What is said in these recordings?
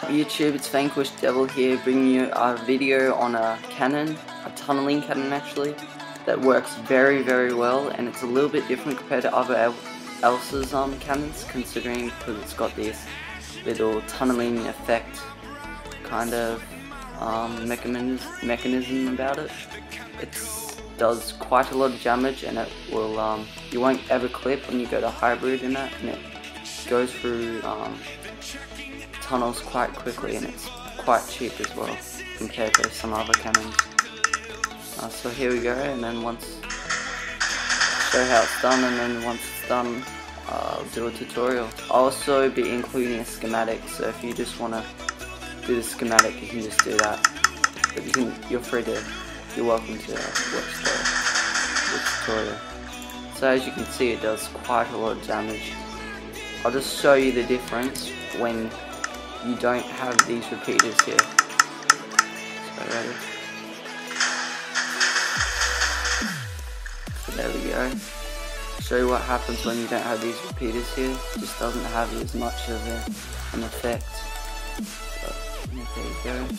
YouTube, it's Vanquish Devil here, bringing you a video on a cannon, a tunneling cannon actually, that works very well, and it's a little bit different compared to other else's cannons, considering because it's got this little tunneling effect kind of mechanism about it. It does quite a lot of damage, and it will you won't ever clip when you go to hybrid in it, and it goes through tunnels quite quickly, and it's quite cheap as well compared to some other cannons. So here we go, and then once show how it's done, and then once it's done I'll do a tutorial. I'll also be including a schematic, so if you just want to do the schematic you can just do that, but you're welcome to watch the tutorial. So as you can see, it does quite a lot of damage. I'll just show you the difference when you don't have these repeaters here. So ready? So there we go. Show you what happens when you don't have these repeaters here. It just doesn't have as much of an effect. But there you go.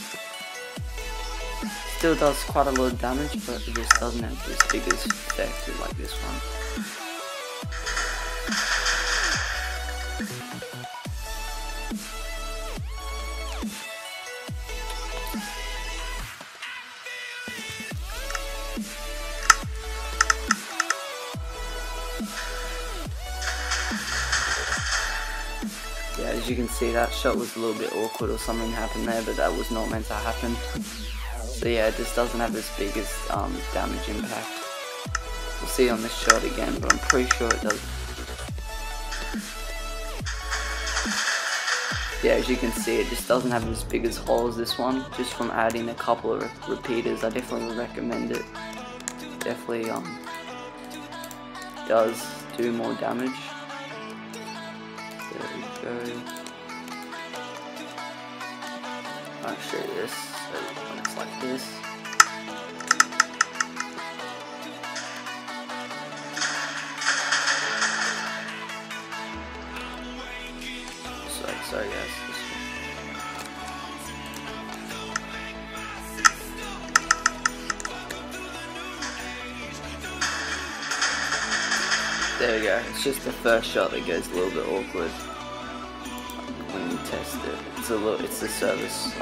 Still does quite a lot of damage, but it just doesn't have this biggest effect like this one. Yeah, as you can see, that shot was a little bit awkward, or something happened there, but that was not meant to happen. So yeah, it just doesn't have as big as damage impact. We'll see on this shot again, but I'm pretty sure it does. Yeah, as you can see, it just doesn't have as big as hole as this one. Just from adding a couple of repeaters, I definitely would recommend it. Definitely does do more damage. There we go. I'll show you this. So when it's like this. Sorry guys. There we go. It's just the first shot that goes a little bit awkward when you test it. It's the service.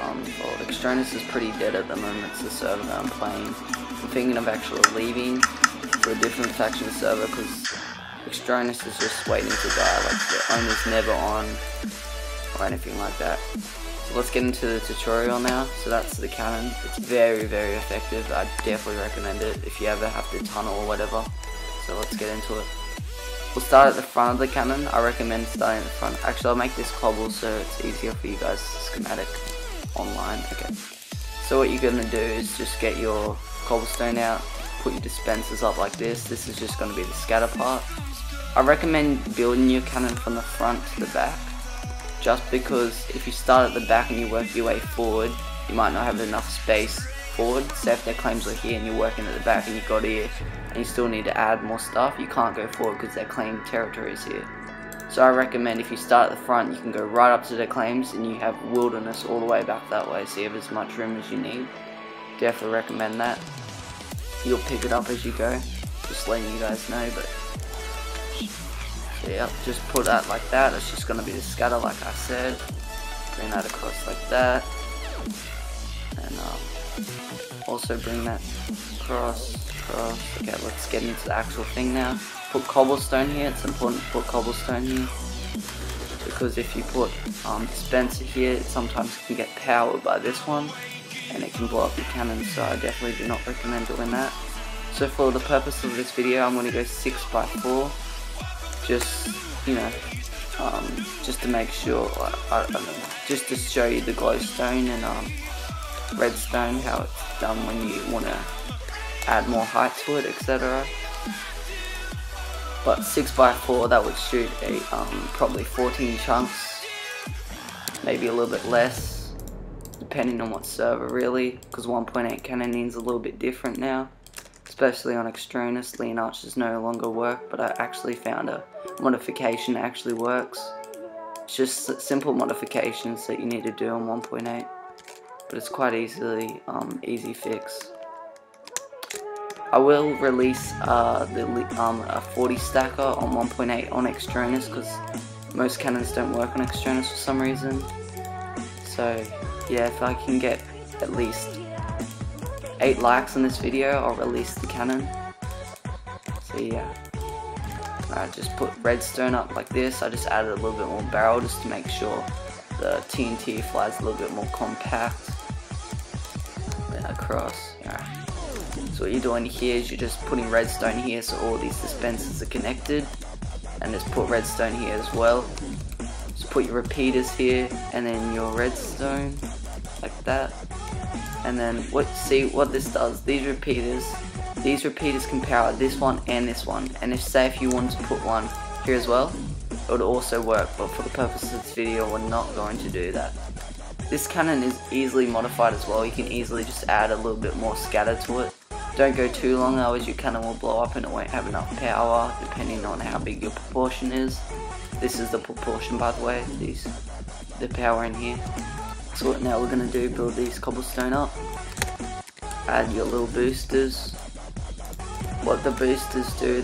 Extronus is pretty dead at the moment. It's the server that I'm playing. I'm thinking of actually leaving for a different faction server because Extronus is just waiting to die. Like the owner's never on or anything like that. So let's get into the tutorial now. So that's the cannon. It's very effective. I definitely recommend it if you ever have to tunnel or whatever. So let's get into it. We'll start at the front of the cannon. I recommend starting at the front. Actually, I'll make this cobble so it's easier for you guys schematic online. Okay. So what you're going to do is just get your cobblestone out, put your dispensers up like this. This is just going to be the scatter part. I recommend building your cannon from the front to the back, just because if you start at the back and you work your way forward, you might not have enough space forward. Say if their claims are here and you're working at the back and you got here and you still need to add more stuff, you can't go forward because their claim territory is here. So I recommend if you start at the front, you can go right up to their claims and you have wilderness all the way back that way, so you have as much room as you need. Definitely recommend that. You'll pick it up as you go, just letting you guys know. But so yeah, just put that like that. It's just going to be the scatter like I said. Bring that across like that, and also bring that across. Okay, let's get into the actual thing now. Put cobblestone here. It's important to put cobblestone here because if you put dispenser here, it sometimes can get powered by this one and it can blow up your cannon, so I definitely do not recommend doing that. So for the purpose of this video, I'm going to go 6x4, just, you know, just to make sure, I don't know, just to show you the glowstone and redstone, how it's done when you want to add more height to it, etc. But 6x4, that would shoot a probably 14 chunks, maybe a little bit less, depending on what server really, because 1.8 cannoning's a little bit different now, especially on extronus. Lean arches no longer work, but I actually found a modification actually works. It's just simple modifications that you need to do on 1.8, but it's quite easy fix. I will release a 40 stacker on 1.8 on extronus, because most cannons don't work on extronus for some reason. So yeah, if I can get at least 8 likes on this video, I'll release the cannon. So yeah, I just put redstone up like this. I just added a little bit more barrel just to make sure the TNT flies a little bit more compact. Then across. So what you're doing here is you're just putting redstone here, so all these dispensers are connected, and just put redstone here as well. Just put your repeaters here, and then your redstone like that. And then see what this does. These repeaters can power this one and this one. And if you wanted to put one here as well, it would also work. But for the purpose of this video, we're not going to do that. This cannon is easily modified as well. You can easily just add a little bit more scatter to it. Don't go too long, otherwise your cannon will blow up and it won't have enough power, depending on how big your proportion is. This is the proportion, by the way, the power in here. So what now we're going to do, build these cobblestone up, add your little boosters. What the boosters do,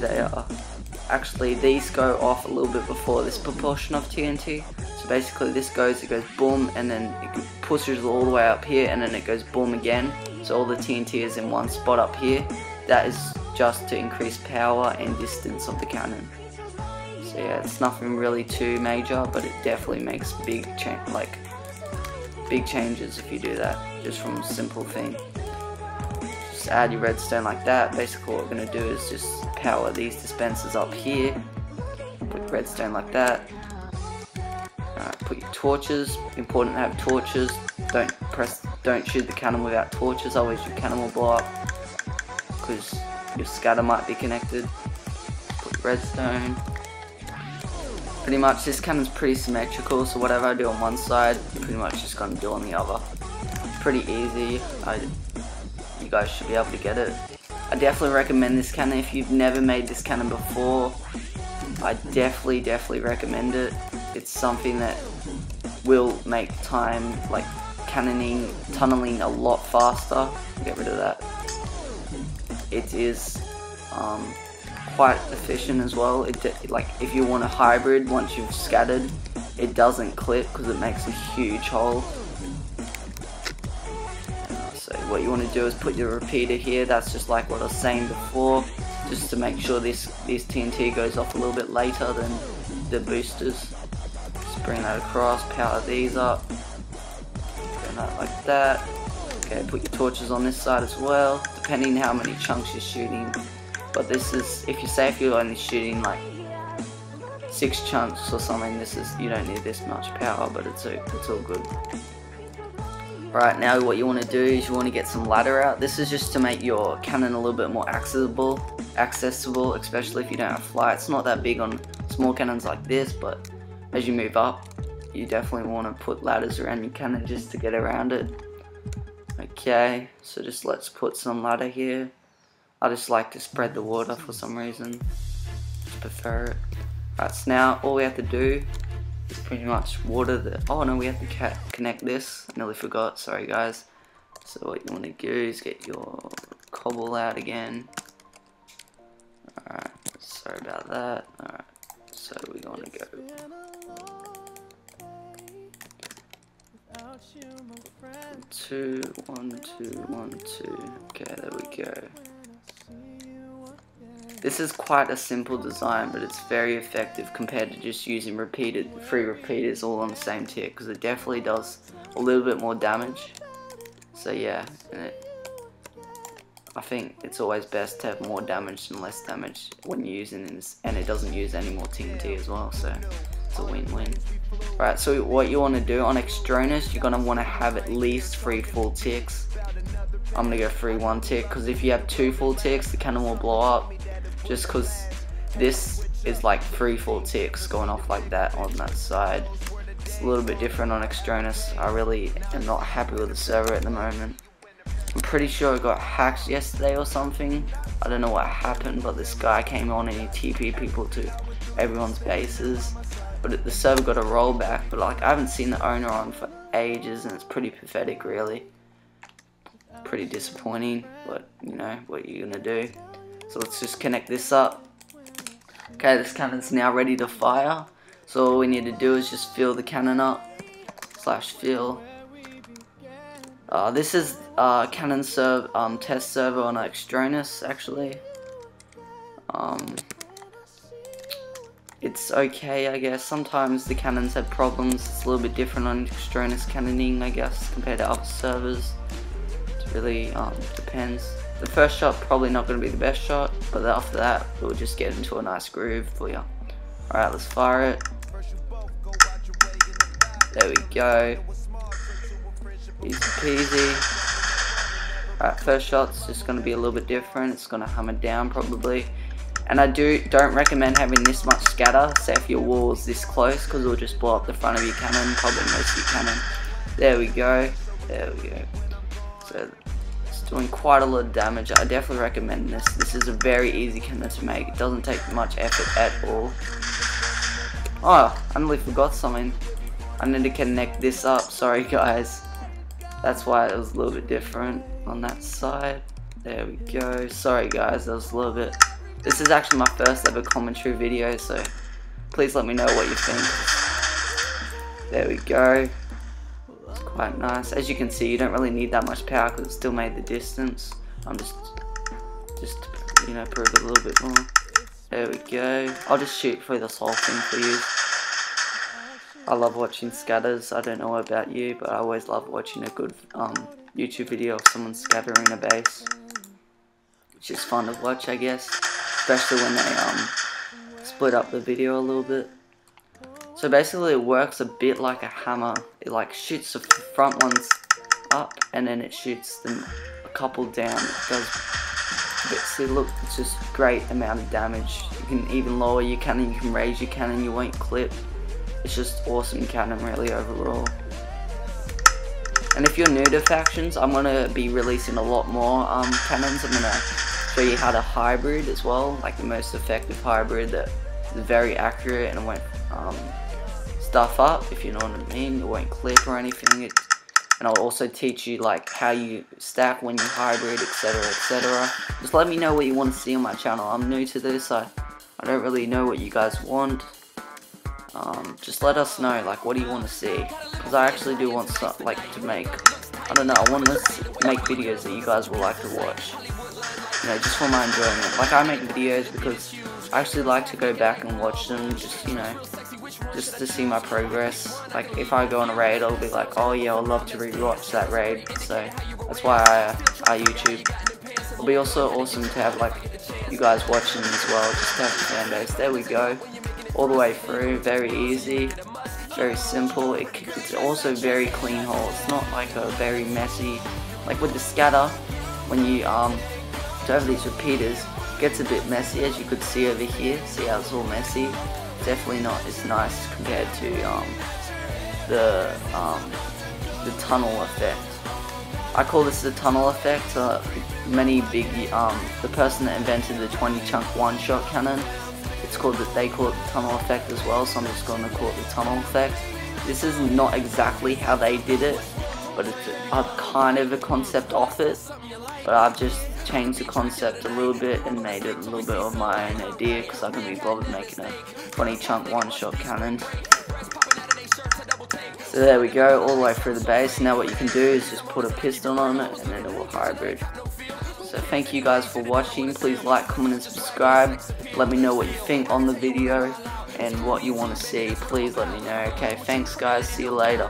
actually these go off a little bit before this proportion of TNT. So basically it goes boom, and then it pushes all the way up here, and then it goes boom again. So all the TNT is in one spot up here. That is just to increase power and distance of the cannon. So yeah, it's nothing really too major, but it definitely makes big changes if you do that, just from a simple thing. Just add your redstone like that. Basically what we're going to do is just power these dispensers up here. Put redstone like that. Put your torches. Important to have torches. Don't shoot the cannon without torches, otherwise your cannon will blow up, because your scatter might be connected. Put redstone. Pretty much this cannon's pretty symmetrical, so whatever I do on one side, I'm pretty much just gonna do on the other. Pretty easy. You guys should be able to get it. I definitely recommend this cannon. If you've never made this cannon before, I definitely recommend it. It's something that will make time, like tunneling a lot faster. Get rid of that. It is quite efficient as well. Like if you want a hybrid, once you've scattered, it doesn't clip because it makes a huge hole. So what you want to do is put your repeater here. That's just like what I was saying before, just to make sure this TNT goes off a little bit later than the boosters. Just bring that across, power these up, bring that like that. Okay, put your torches on this side as well, depending how many chunks you're shooting. But this is, if you're only shooting like 6 chunks or something, you don't need this much power, but it's all good. Right, now what you want to do is you want to get some ladder out. This is just to make your cannon a little bit more accessible, especially if you don't have fly. It's not that big on small cannons like this, but as you move up, you definitely want to put ladders around your cannon just to get around it. Okay, so let's put some ladder here. I just like to spread the water for some reason. Just prefer it. Right, so now all we have to do is pretty much water the... Oh no, we have to connect this. I nearly forgot, sorry guys. So what you want to do is get your cobble out again. Alright, sorry about that. Alright, so we're going to go... 2, 1, 2, 1, 2. Okay, there we go. This is quite a simple design, but it's very effective compared to just using free repeaters all on the same tier, because it definitely does a little bit more damage. So yeah, I think it's always best to have more damage than less damage when you're using this, and it doesn't use any more TNT as well, so it's a win-win. Right, so what you want to do on extronus, you're going to want to have at least 3 full ticks. I'm going to go 3 1 tick, because if you have 2 full ticks, the cannon will blow up. Just because this is like 3 full ticks going off like that on that side. It's a little bit different on extronus. I really am not happy with the server at the moment. I'm pretty sure it got hacked yesterday or something. I don't know what happened, but this guy came on and he TP'd people to everyone's bases. But the server got a rollback, but like I haven't seen the owner on for ages, and it's pretty pathetic, really. Pretty disappointing, but you know, what you're gonna do. So let's just connect this up. Okay, this cannon's now ready to fire. So all we need to do is just fill the cannon up. /fill. This is cannon test server on extronus, actually. It's okay, I guess. Sometimes the cannons have problems. It's a little bit different on extronus cannoning, I guess, compared to other servers. It really depends. The first shot probably not going to be the best shot, but after that we'll just get into a nice groove for you. Alright, let's fire it. There we go. Easy peasy. Alright, first shot's just going to be a little bit different. It's going to hammer down probably. And I don't recommend having this much scatter, say if your wall's this close, because it'll just blow up the front of your cannon, probably most of your cannon. There we go. There we go. So it's doing quite a lot of damage. I definitely recommend this. This is a very easy cannon to make. It doesn't take much effort at all. Oh, I nearly forgot something. I need to connect this up. Sorry guys. That's why it was a little bit different on that side. There we go. Sorry guys, that was a little bit. This is actually my first ever commentary video, so please let me know what you think. There we go. It's quite nice. As you can see, you don't really need that much power because it still made the distance. I'm just you know, prove it a little bit more. There we go. I'll just shoot through this whole thing for you. I love watching scatters. I don't know about you, but I always love watching a good YouTube video of someone scattering a base. Which is fun to watch, I guess. Especially when they split up the video a little bit. So basically it works a bit like a hammer. It like shoots the front ones up and then it shoots them a couple down. It does a bit, see look, it's just great amount of damage. You can even lower your cannon, you can raise your cannon, you won't clip. It's just awesome cannon really overall. And if you're new to factions, I'm going to be releasing a lot more cannons. I'm going to show you how to hybrid as well, like the most effective hybrid that is very accurate and it won't stuff up, if you know what I mean. It won't clip or anything. And I'll also teach you like how you stack when you hybrid, etc, etc. Just let me know what you want to see on my channel. I'm new to this. I don't really know what you guys want. Just let us know, like, what do you want to see? Because I actually do want stuff like to make. I don't know. I want to make videos that you guys will like to watch. You know, just for my enjoyment. Like, I make videos because I actually like to go back and watch them, just, you know, just to see my progress. Like, if I go on a raid, I'll be like, oh yeah, I'd love to rewatch that raid. So that's why I YouTube. It'll be also awesome to have like you guys watching as well, just to have a fan base. There we go, all the way through. Very easy, very simple. It's also very clean hole. It's not like a very messy, like with the scatter. When you do have these repeaters, it gets a bit messy, as you could see over here. See how it's all messy? Definitely not as nice compared to the tunnel effect. I call this the tunnel effect. Many big the person that invented the 20 chunk one-shot cannon, they call it the tunnel effect as well. So I'm just going to call it the tunnel effect. This is not exactly how they did it, but it's kind of a concept of it. But I've just changed the concept a little bit and made it a little bit of my own idea because I can be bothered making a 20 chunk one-shot cannon. So there we go, all the way through the base. Now what you can do is just put a piston on it and then it will hybrid. So thank you guys for watching. Please like, comment and subscribe. Let me know what you think on the video and what you want to see. Please let me know. Okay, thanks guys, see you later.